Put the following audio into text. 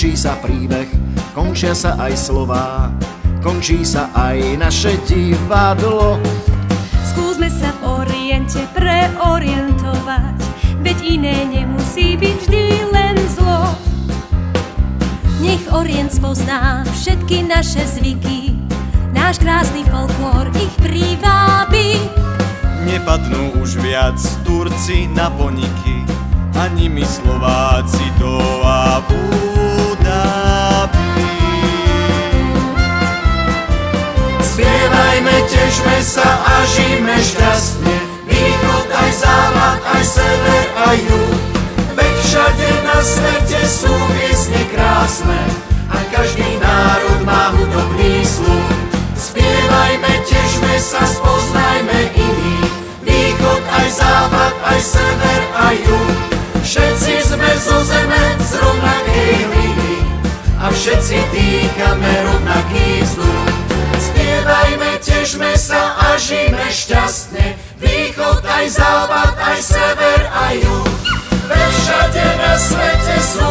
končí sa príbeh, končia sa aj slová, končí sa aj naše divadlo. Skúsme sa v Oriente preorientovať, veď iné nemusí byť vždy len zlo. Nech Orient spozná všetky naše zvyky, náš krásny folklór ich privábi. Nepadnú už viac Turci na poniky, ani my Slováci do Abu Dhabi. Spievajme, tešme sa a žijme šťastne, východ aj západ, aj sever, aj juh. Veď všade na svete sú piesne krásne a každý národ má hudobný sluch. Spievajme, tešme sa, spoznajme iných, východ aj západ, aj sever, aj juh. Všetci sme zo zeme, z rovnakej hliny a všetci dýchame rovnaký vzduch. Spievajme, tešme sa a žijme šťastne, východ aj západ, aj sever, aj juh. Veď všade na svete sú